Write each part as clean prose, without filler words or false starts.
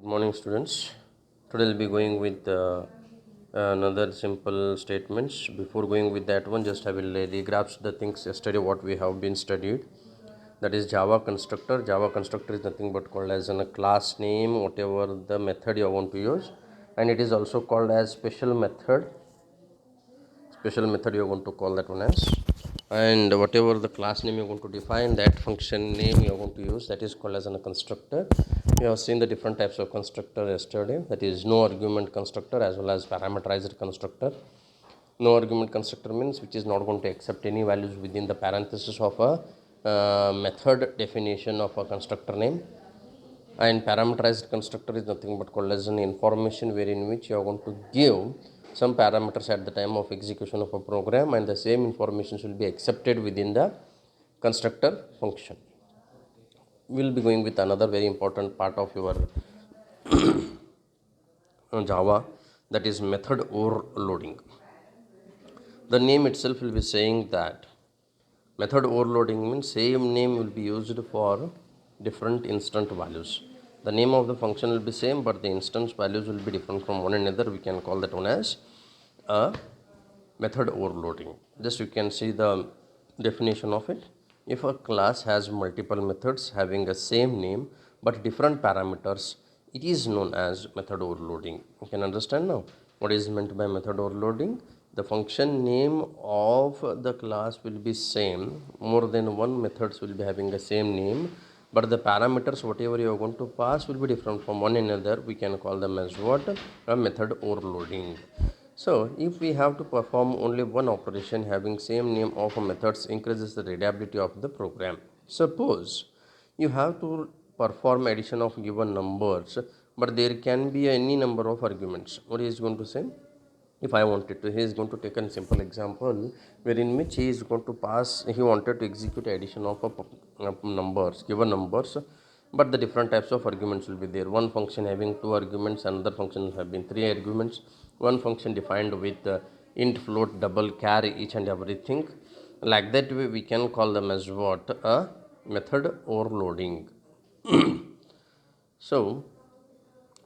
Good morning, students. Today we'll be going with another simple statements. Before going with that one, just I will regraph the things yesterday what we have been studied. That is Java constructor. Java constructor is nothing but called as a class name, whatever the method you want to use, and it is also called as special method. Special method you are going to call that one as, and whatever the class name you are going to define, that function name you are going to use, that is called as a constructor. We have seen the different types of constructor yesterday, that is no argument constructor as well as parameterized constructor. No argument constructor means which is not going to accept any values within the parenthesis of a method definition of a constructor name. And parameterized constructor is nothing but called as an information wherein which you are going to give some parameters at the time of execution of a program, and the same information will be accepted within the constructor function. We will be going with another very important part of your Java, that is method overloading. The name itself will be saying that method overloading means same name will be used for different instant values. The name of the function will be same, but the instance values will be different from one another. We can call that one as a method overloading. Just you can see the definition of it. If a class has multiple methods having a same name but different parameters, it is known as method overloading. You can understand now what is meant by method overloading. The function name of the class will be same, more than one methods will be having the same name, but the parameters whatever you are going to pass will be different from one another. We can call them as what? A method overloading. So if we have to perform only one operation having same name of methods, increases the readability of the program. Suppose you have to perform addition of given numbers, but there can be any number of arguments. What he is going to say? If I wanted to, he is going to take a simple example wherein which he is going to pass, he wanted to execute addition of numbers, given numbers, but the different types of arguments will be there. One function having two arguments, another function having three arguments, one function defined with int, float, double, carry, each and everything. Like that way we can call them as what? A method overloading. So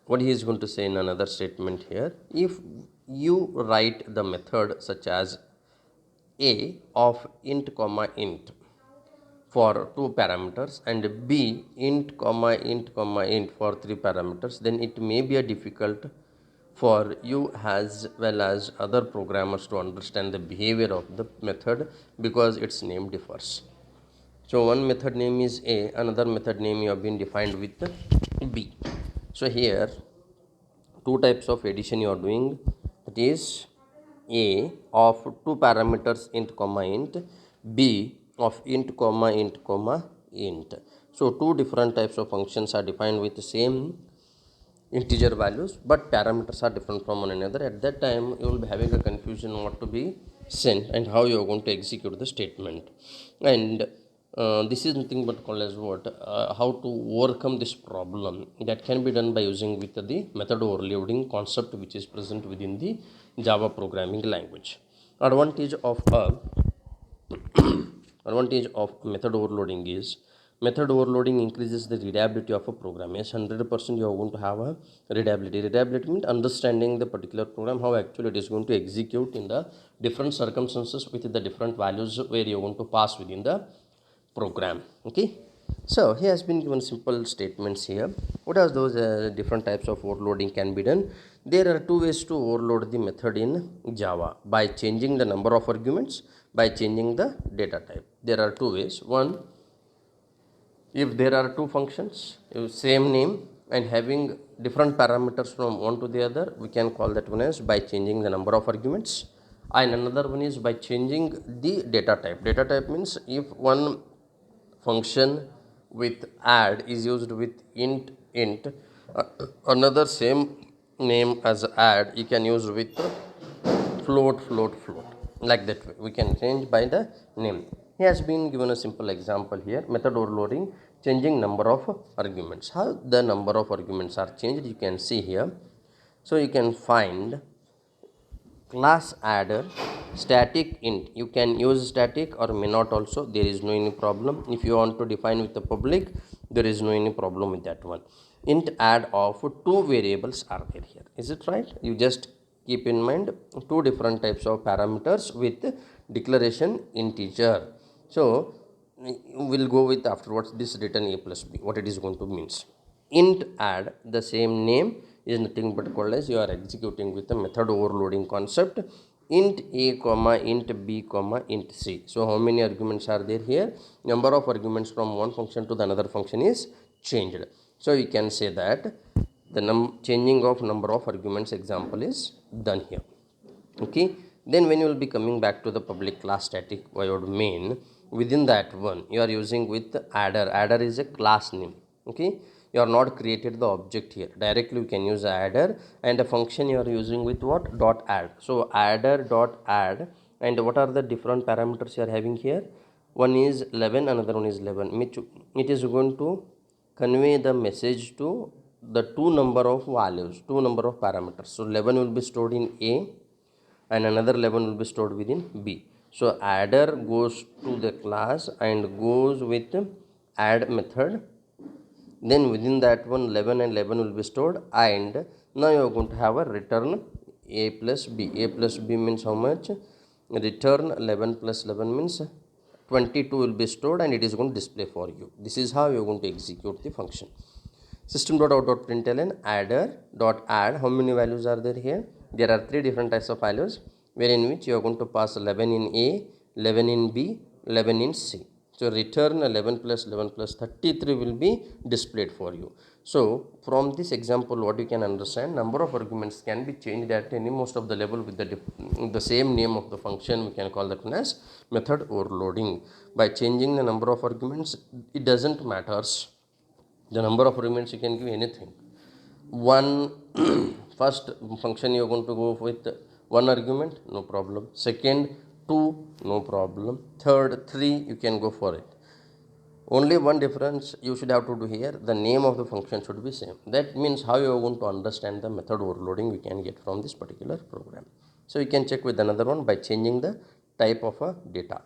what he is going to say in another statement here, if you write the method such as a of int comma int for two parameters and b int comma int comma int for three parameters, then it may be a difficult for you as well as other programmers to understand the behavior of the method because its name differs. So one method name is a, another method name you have been defined with b. So here two types of addition you are doing, that is a of two parameters int comma int, b of int comma int comma int. So two different types of functions are defined with the same integer values, but parameters are different from one another. At that time you will be having a confusion what to be sent and how you are going to execute the statement. And this is nothing but called as what? How to overcome this problem, that can be done by using with the method overloading concept which is present within the Java programming language. Advantage of advantage of method overloading is method overloading increases the readability of a program. Yes, 100% you are going to have a readability. Readability means understanding the particular program, how actually it is going to execute in the different circumstances with the different values where you are going to pass within the program. Okay, so he has been given simple statements here. What are those different types of overloading can be done? There are two ways to overload the method in Java: by changing the number of arguments, by changing the data type. There are two ways. One, if there are two functions same name and having different parameters from one to the other, we can call that one as by changing the number of arguments. And another one is by changing the data type. Data type means if one function with add is used with int, another same name as add you can use with float, like that way we can change by the name. He has been given a simple example here, method overloading, changing number of arguments. How the number of arguments are changed you can see here. So you can find class adder static int. You can use static or may not also, there is no any problem. If you want to define with the public, there is no any problem with that one. int add of two variables are there here. Is it right? You just keep in mind two different types of parameters with declaration integer. So we'll go with afterwards this written a plus b, what it is going to means. Int add, the same name is nothing but called as you are executing with the method overloading concept. Int a comma int b comma int c. So how many arguments are there here? Number of arguments from one function to the another function is changed. So we can say that the changing of number of arguments example is done here. Okay, then when you will be coming back to the public class static void main, within that one you are using with adder. Adder is a class name. Okay, you are not created the object here. Directly you can use adder, and a function you are using with what? Dot add. So adder dot add, and what are the different parameters you are having here? One is 11, another one is 11, which it is going to convey the message to the two number of values, two number of parameters. So 11 will be stored in a and another 11 will be stored within b. So adder goes to the class and goes with add method. Then within that one 11 and 11 will be stored, and now you are going to have a return a plus b. A plus b means how much? Return 11 plus 11 means 22 will be stored, and it is going to display for you. This is how you are going to execute the function. System.out.println adder.add. How many values are there here? There are three different types of values, wherein which you are going to pass 11 in A, 11 in B, 11 in C. So return 11 plus 11 plus 33 will be displayed for you. So from this example, what you can understand, number of arguments can be changed at any most of the level with the same name of the function. We can call that one as method overloading. By changing the number of arguments, it doesn't matters the number of arguments. You can give anything. One first function you are going to go with one argument, no problem. Second, two, no problem. Third, three, you can go for it. Only one difference you should have to do here, the name of the function should be same. That means how you are going to understand the method overloading we can get from this particular program. So you can check with another one by changing the type of a data.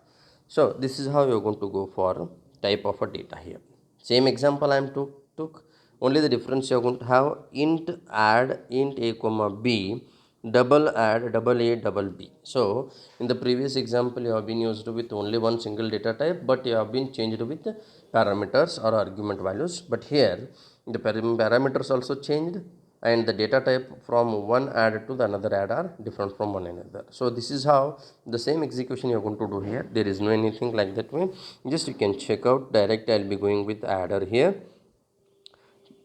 So this is how you are going to go for type of a data here. Same example I am took. Only the difference you are going to have int add int a comma b, double add double a double b. So in the previous example you have been used with only one single data type, but you have been changed with parameters or argument values. But here the parameters also changed, and the data type from one add to the another add are different from one another. So this is how the same execution you are going to do here. There is no anything like that way. Just you can check out direct. I'll be going with adder here.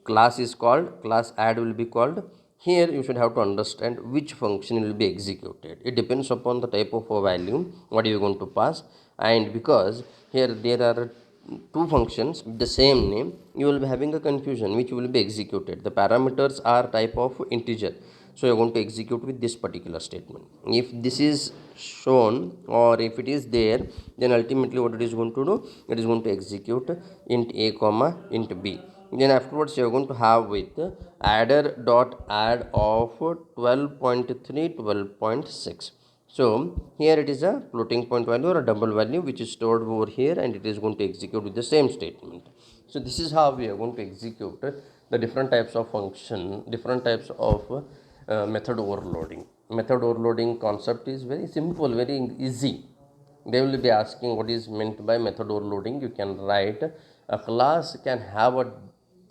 Class is called, class add will be called. Here you should have to understand which function will be executed. It depends upon the type of value what you are going to pass, and because here there are two functions with the same name, you will be having a confusion which will be executed. The parameters are type of integer, so you are going to execute with this particular statement. If this is shown or if it is there, then ultimately what it is going to do, it is going to execute int a comma int b. Then afterwards you are going to have with adder dot add of 12.3 12.6. So here it is a floating point value or a double value which is stored over here, and it is going to execute with the same statement. So this is how we are going to execute the different types of function, different types of method overloading. Method overloading concept is very simple, very easy. They will be asking what is meant by method overloading. You can write a class can have a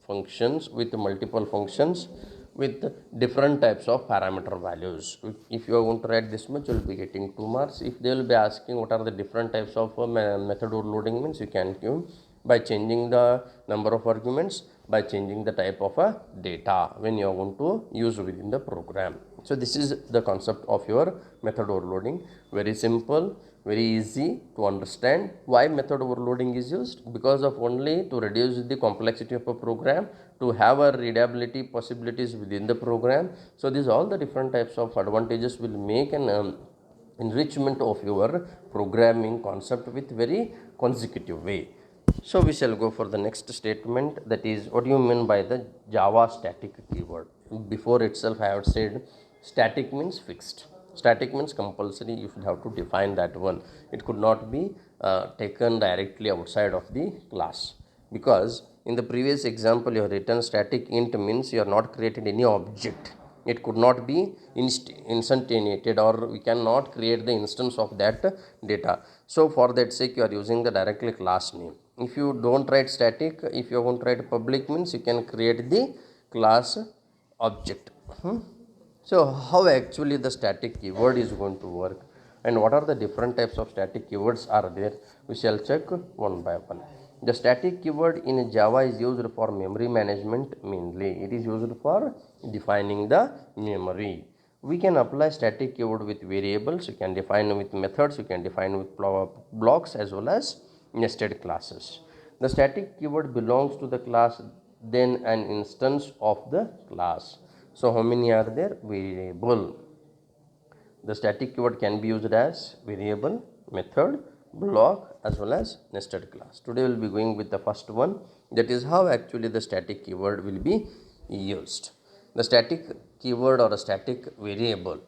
functions with multiple functions with different types of parameter values. If you are going to write this much, you will be getting 2 marks. If they will be asking what are the different types of method overloading means, you can give by changing the number of arguments, by changing the type of a data when you are going to use within the program. So this is the concept of your method overloading. Very simple, very easy to understand. Why method overloading is used? Because of only to reduce the complexity of a program, to have a readability possibilities within the program. So these all the different types of advantages will make an enrichment of your programming concept with very consecutive way. So we shall go for the next statement, that is what do you mean by the Java static keyword. Before itself I have said static means fixed. Static means compulsory, you should have to define that one. It could not be taken directly outside of the class, because In the previous example, you have written static int means you are not created any object. It could not be instantiated, or we cannot create the instance of that data. So for that sake, you are using the directly class name. If you don't write static, if you want to write public means you can create the class object. So how actually the static keyword is going to work, and what are the different types of static keywords are there, we shall check one by one. The static keyword in Java is used for memory management mainly. It is used for defining the memory. We can apply static keyword with variables, you can define with methods, you can define with blocks as well as nested classes. The static keyword belongs to the class, then an instance of the class. So how many are there? Variable. The static keyword can be used as variable, method, block as well as nested class. Today we will be going with the first one, that is how actually the static keyword will be used. The static keyword or a static variable.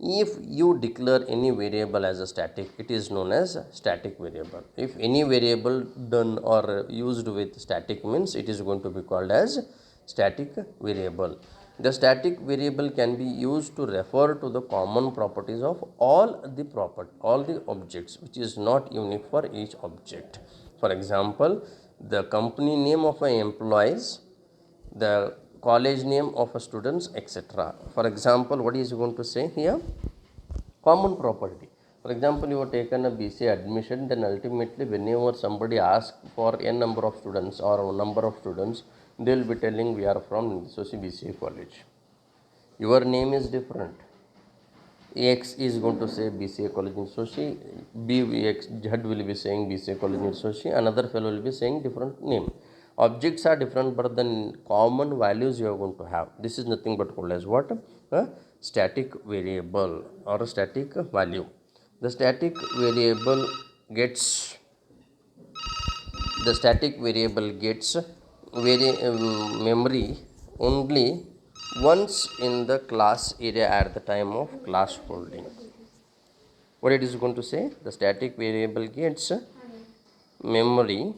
If you declare any variable as a static, it is known as static variable. If any variable done or used with static means, it is going to be called as static variable. The static variable can be used to refer to the common properties of all the objects, which is not unique for each object. For example, the company name of an employees, the college name of a students, etc. For example, what is going to say here? Common property. For example, you have taken a BCA admission, then ultimately whenever somebody asks for n number of students or number of students, they will be telling we are from Soci BCA college. Your name is different. X is going to say BCA college in Soci, Z will be saying BCA college in Soci, another fellow will be saying different name. Objects are different, but the common values you are going to have. This is nothing but called as what? A static variable or a static value. The static variable gets memory only once in the class area at the time of class holding. What it is going to say? The static variable gets memory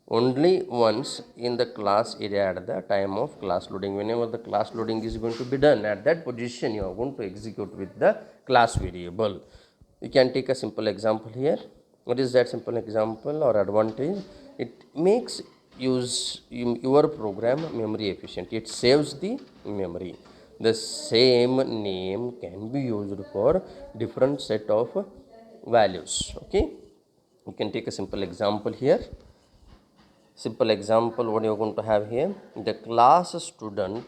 only once in the class area at the time of class loading. Whenever the class loading is going to be done, at that position you are going to execute with the class variable. You can take a simple example here. What is that simple example or advantage? It makes your program memory efficient. It saves the memory. The same name can be used for different set of values. Okay, you can take a simple example here. Simple example, what you're going to have here, the class student,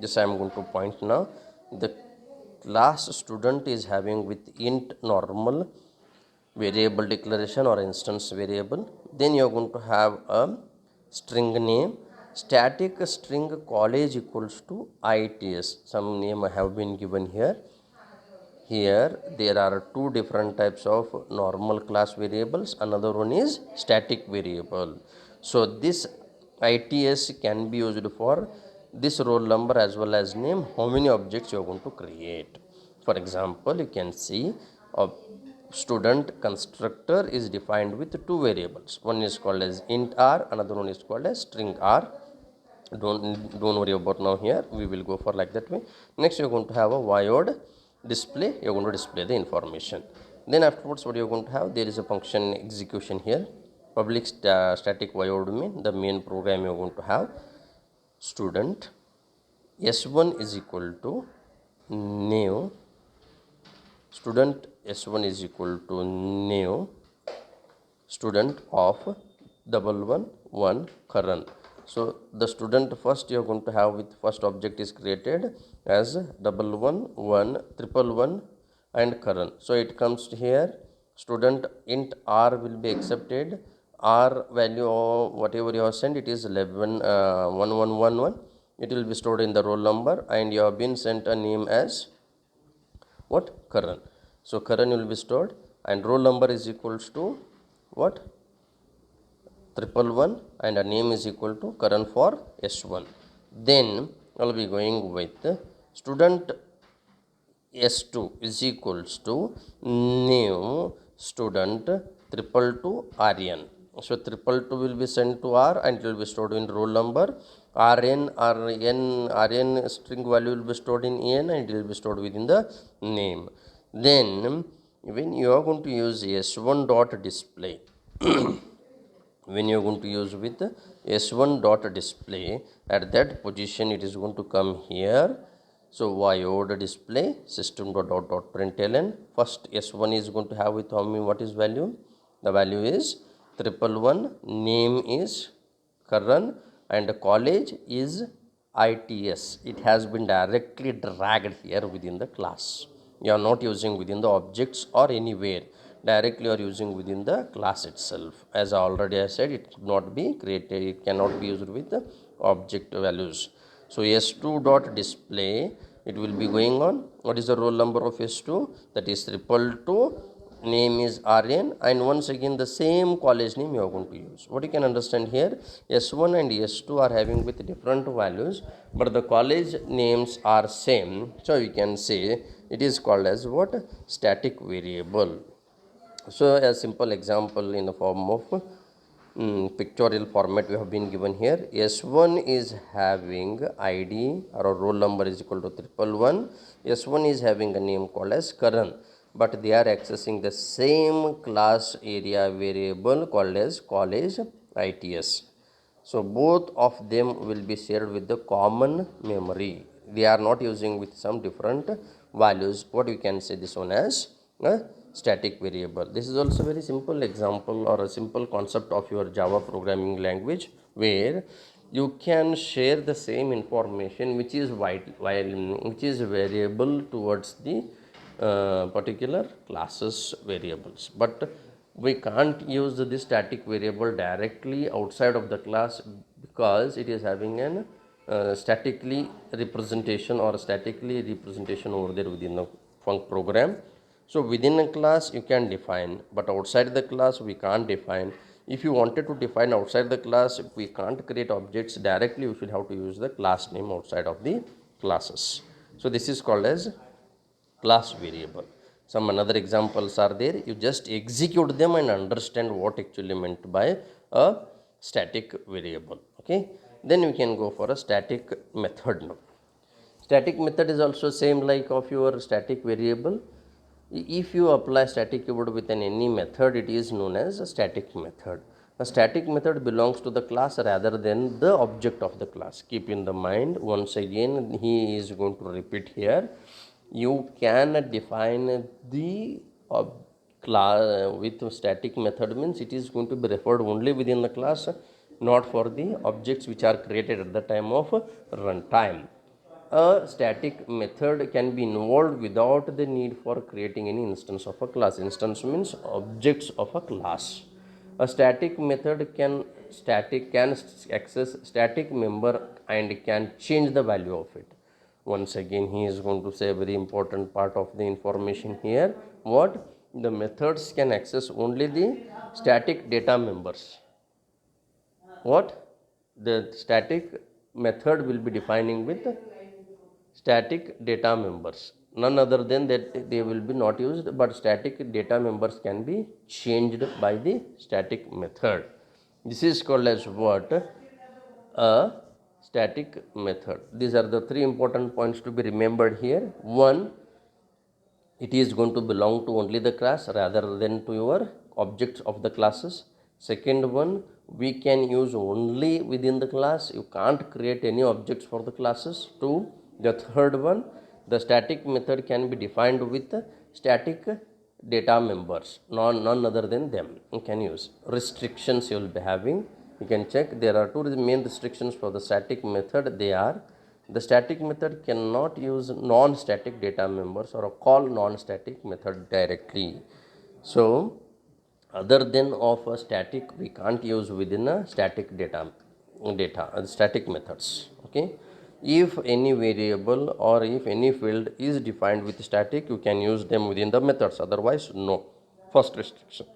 just I'm going to point now, the class student is having with int normal variable declaration or instance variable. Then you're going to have a string name, static string college equals to its, some name I have been given here. Here there are two different types of normal class variables, another one is static variable. So this its can be used for this roll number as well as name, how many objects you are going to create. For example, you can see a student constructor is defined with two variables. One is called as int r, another one is called as string r. Don't worry about now here, we will go for like that way. Next you're going to have a void display, you're going to display the information. Then afterwards what you're going to have, there is a function execution here. Public static void mean the main program you're going to have student s1 is equal to new student s1 is equal to new student of 111 Karan. So the student first you are going to have with first object is created as 111 and Karan. So it comes to here, student int r will be accepted, r value of whatever you have sent, it is 1111, it will be stored in the roll number, and you have been sent a name as what? Karan. So Karan will be stored, and roll number is equals to what? 111, and a name is equal to Karan for S1. Then I will be going with student S2 is equals to new student 222 Aryan. So 222 will be sent to R and it will be stored in roll number. Rn string value will be stored in En and it will be stored within the name. Then when you are going to use s1 dot display, when you are going to use with s1 dot display, at that position it is going to come here. So void display system dot println. First s1 is going to have with how many, what is value? The value is 111, name is Karan and college is ITS. It has been directly dragged here within the class. You are not using within the objects or anywhere. Directly you are using within the class itself. As I already said, it could not be created. It cannot be used with the object values. So S2 dot display, it will be going on. What is the roll number of S2? That is 222. Name is Aryan, and once again the same college name you are going to use. What you can understand here, S1 and S2 are having with different values, but the college names are same. So you can say it is called as what? Static variable. So a simple example in the form of pictorial format we have been given here. S1 is having ID or roll number is equal to 111. S1 is having a name called as Karan, but they are accessing the same class area variable called as college ITS. So both of them will be shared with the common memory. They are not using with some different values. What you can say this one as a static variable. This is also a very simple example or a simple concept of your Java programming language, where you can share the same information which is which is variable towards the particular classes variables, but we can't use this static variable directly outside of the class because it is having an statically representation or statically representation over there within the func program. So within a class you can define, but outside the class we can't define. If you wanted to define outside the class, if we can't create objects directly, we should have to use the class name outside of the classes. So this is called as class variable. Some another examples are there. You just execute them and understand what actually meant by a static variable. Okay. Then we can go for a static method now. Static method is also same like of your static variable. If you apply static keyword with any method, it is known as a static method. A static method belongs to the class rather than the object of the class. Keep in the mind, once again he is going to repeat here. You can define the class with static method, means it is going to be referred only within the class, not for the objects which are created at the time of runtime. A static method can be involved without the need for creating any instance of a class. Instance means objects of a class. A static method can access static member and can change the value of it. Once again he is going to say a very important part of the information here. What? The methods can access only the static data members. What? The static method will be defining with static data members. None other than that they will be not used, but static data members can be changed by the static method. This is called as what? A static method. These are the three important points to be remembered here. One, it is going to belong to only the class rather than to your objects of the classes. Second one, we can use only within the class. You can't create any objects for the classes. Two, the third one, the static method can be defined with static data members, none other than them. You can use restrictions you will be having. You can check, there are two main restrictions for the static method. They are, the static method cannot use non-static data members or call non-static method directly. So other than of a static, we can't use within a static data static methods. Okay. If any variable or if any field is defined with static, you can use them within the methods, otherwise no. First restriction.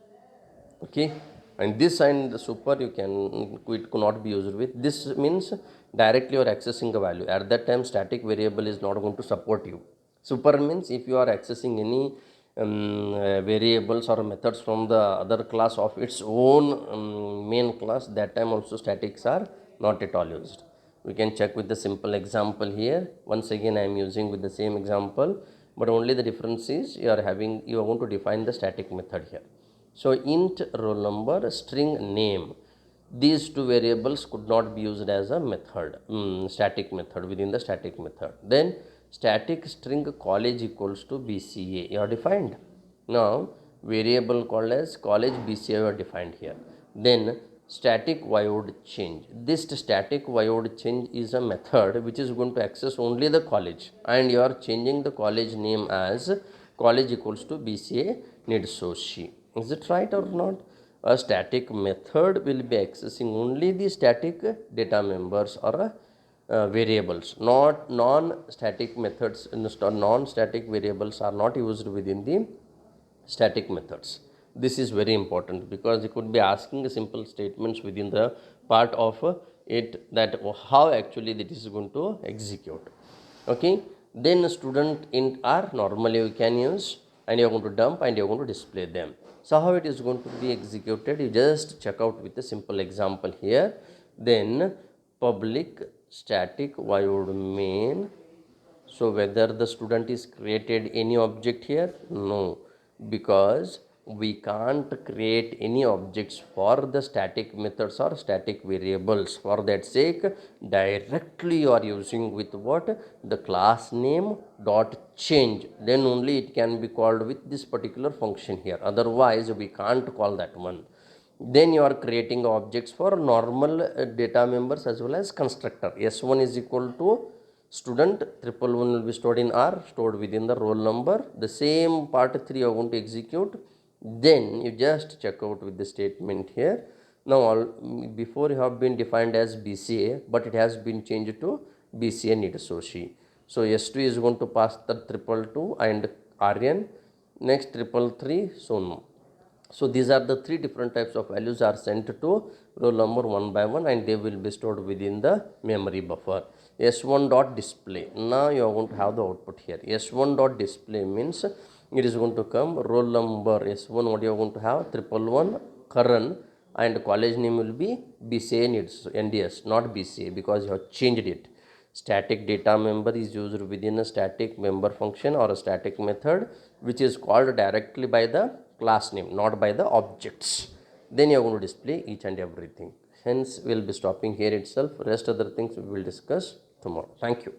Okay. And this and the super, you can, it could not be used with. This means directly you are accessing a value. At that time static variable is not going to support you. Super means if you are accessing any variables or methods from the other class of its own main class, that time also statics are not at all used. We can check with the simple example here. Once again I am using with the same example, but only the difference is you are going to define the static method here. So int roll number, string name, these two variables could not be used as a method, static method within the static method. Then static string college equals to BCA you are defined. Now variable called as college BCA you are defined here. Then static void change. This static void change is a method which is going to access only the college, and you are changing the college name as college equals to BCA Nidsoshi. Is it right or not? A static method will be accessing only the static data members or variables, not non-static methods. Non-static variables are not used within the static methods. This is very important because you could be asking simple statements within the part of it, that how actually that is going to execute. Okay, then student int r normally we can use, and you are going to dump and you are going to display them. So how it is going to be executed, you just check out with a simple example here. Then public static void main. So whether the student is created any object here? No, because we can't create any objects for the static methods or static variables. For that sake, directly you are using with what? The class name dot change. Then only it can be called with this particular function here. Otherwise, we can't call that one. Then you are creating objects for normal data members as well as constructor. S1 is equal to student, 111 will be stored in R, stored within the roll number. The same part 3 you are going to execute. Then you just check out with the statement here. Now before you have been defined as BCA, but it has been changed to BCA Nidsoshi. So S2 is going to pass the 222 and RN, next 333, so no. So these are the three different types of values are sent to roll number one by one, and they will be stored within the memory buffer. S1 dot display. Now you are going to have the output here. S1 dot display means it is going to come roll number S1. What you are going to have? 111 current, and college name will be BCA NDS, not BCA, because you have changed it. Static data member is used within a static member function or a static method, which is called directly by the class name, not by the objects. Then you are going to display each and everything. Hence we will be stopping here itself. Rest other things we will discuss tomorrow. Thank you.